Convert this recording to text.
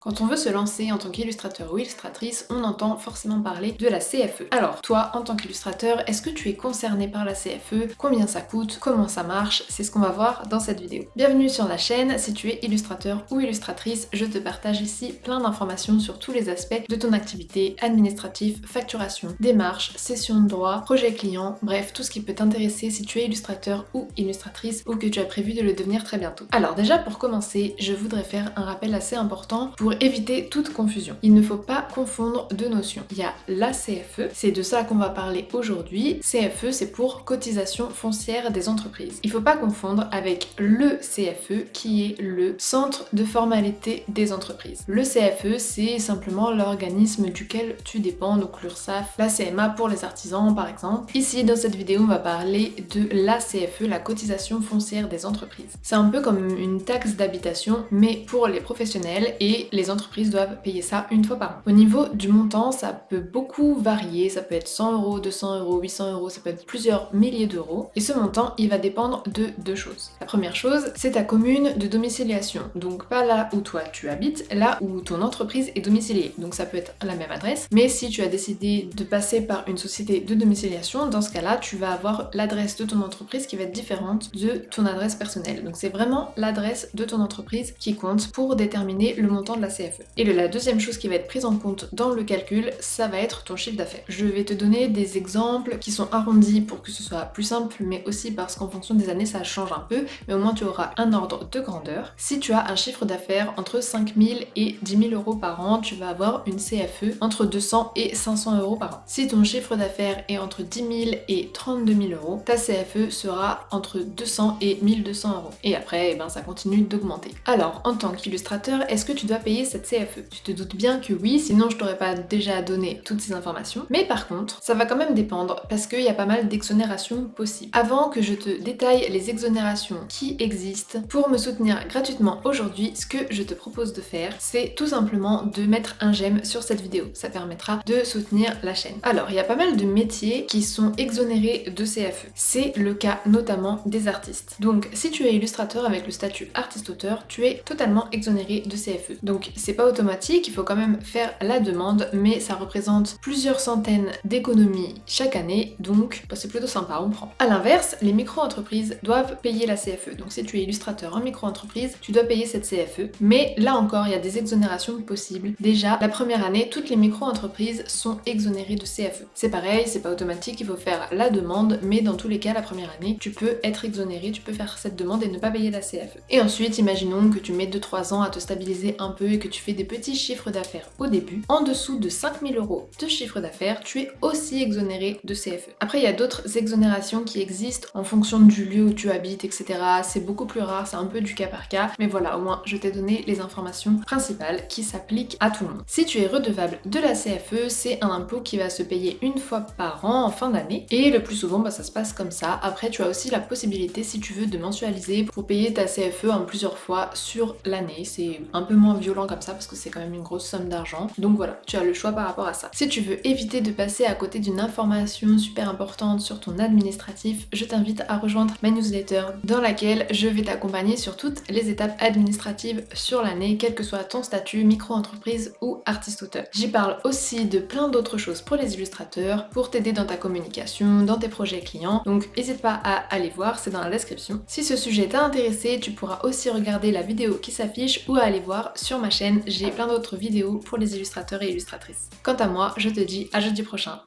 Quand on veut se lancer en tant qu'illustrateur ou illustratrice, on entend forcément parler de la CFE. Alors toi, en tant qu'illustrateur, est-ce que tu es concerné par la CFE? Combien ça coûte? Comment ça marche? C'est ce qu'on va voir dans cette vidéo. Bienvenue sur la chaîne, si tu es illustrateur ou illustratrice, je te partage ici plein d'informations sur tous les aspects de ton activité, administratif, facturation, démarche, cession de droit, projet client, bref, tout ce qui peut t'intéresser si tu es illustrateur ou illustratrice ou que tu as prévu de le devenir très bientôt. Alors déjà, pour commencer, je voudrais faire un rappel assez important pour éviter toute confusion. Il ne faut pas confondre deux notions. Il y a la CFE, c'est de ça qu'on va parler aujourd'hui. CFE, c'est pour cotisation foncière des entreprises. Il ne faut pas confondre avec le CFE qui est le centre de formalité des entreprises. Le CFE, c'est simplement l'organisme duquel tu dépends, donc l'URSSAF, la CMA pour les artisans par exemple. Ici, dans cette vidéo, on va parler de la CFE, la cotisation foncière des entreprises. C'est un peu comme une taxe d'habitation, mais pour les professionnels, et les entreprises doivent payer ça une fois par an. Au niveau du montant, ça peut beaucoup varier, ça peut être 100 €, 200 €, 800 €, ça peut être plusieurs milliers d'euros. Et ce montant, il va dépendre de deux choses. La première chose, c'est ta commune de domiciliation. Donc pas là où toi tu habites, là où ton entreprise est domiciliée. Donc ça peut être la même adresse, mais si tu as décidé de passer par une société de domiciliation, dans ce cas-là, tu vas avoir l'adresse de ton entreprise qui va être différente de ton adresse personnelle. Donc c'est vraiment l'adresse de ton entreprise qui compte pour déterminer le montant de la CFE. Et la deuxième chose qui va être prise en compte dans le calcul, ça va être ton chiffre d'affaires. Je vais te donner des exemples qui sont arrondis pour que ce soit plus simple, mais aussi parce qu'en fonction des années ça change un peu, mais au moins tu auras un ordre de grandeur. Si tu as un chiffre d'affaires entre 5 000 et 10 000 € par an, tu vas avoir une CFE entre 200 et 500 € par an. Si ton chiffre d'affaires est entre 10 000 et 32 000 €, ta CFE sera entre 200 et 1200 €. Et après, ça continue d'augmenter. Alors, en tant qu'illustrateur, est-ce que tu dois payer cette CFE? Tu te doutes bien que oui, sinon je t'aurais pas déjà donné toutes ces informations. Mais par contre, ça va quand même dépendre parce qu'il y a pas mal d'exonérations possibles. Avant que je te détaille les exonérations qui existent, pour me soutenir gratuitement aujourd'hui, ce que je te propose de faire, c'est tout simplement de mettre un j'aime sur cette vidéo. Ça permettra de soutenir la chaîne. Alors, il y a pas mal de métiers qui sont exonérés de CFE. C'est le cas notamment des artistes. Donc, si tu es illustrateur avec le statut artiste-auteur, tu es totalement exonéré de CFE. Donc, c'est pas automatique, il faut quand même faire la demande, mais ça représente plusieurs centaines d'économies chaque année, donc c'est plutôt sympa, on prend. A l'inverse, les micro-entreprises doivent payer la CFE. Donc, si tu es illustrateur en micro-entreprise, tu dois payer cette CFE. Mais là encore, il y a des exonérations possibles. Déjà, la première année, toutes les micro-entreprises sont exonérées de CFE. C'est pareil, c'est pas automatique, il faut faire la demande, mais dans tous les cas, la première année, tu peux être exonéré, tu peux faire cette demande et ne pas payer la CFE. Et ensuite, imaginons que tu mets 2-3 ans à te stabiliser un peu et que tu fais des petits chiffres d'affaires au début. En dessous de 5 000 € de chiffre d'affaires, tu es aussi exonéré de CFE. Après, il y a d'autres exonérations qui existent en fonction du lieu où tu habites, etc. C'est beaucoup plus rare, c'est un peu du cas par cas, mais voilà, au moins je t'ai donné les informations principales qui s'appliquent à tout le monde. Si tu es redevable de la CFE, c'est un impôt qui va se payer une fois par an en fin d'année, et le plus souvent, ça se passe comme ça. Après, tu as aussi la possibilité, si tu veux, de mensualiser pour payer ta CFE en plusieurs fois sur l'année. C'est un peu moins violent comme ça parce que c'est quand même une grosse somme d'argent. Donc voilà, tu as le choix par rapport à ça. Si tu veux éviter de passer à côté d'une information super importante sur ton administratif, je t'invite à rejoindre ma newsletter dans laquelle je vais t'accompagner sur toutes les étapes administratives sur l'année, quel que soit ton statut, micro-entreprise ou artiste-auteur. J'y parle aussi de plein d'autres choses pour les illustrateurs, pour t'aider dans ta communication, dans tes projets clients. Donc n'hésite pas à aller voir, c'est dans la description. Si ce sujet t'a intéressé, tu pourras aussi regarder la vidéo qui s'affiche ou à aller voir sur ma chaîne, j'ai plein d'autres vidéos pour les illustrateurs et illustratrices. Quant à moi, je te dis à jeudi prochain.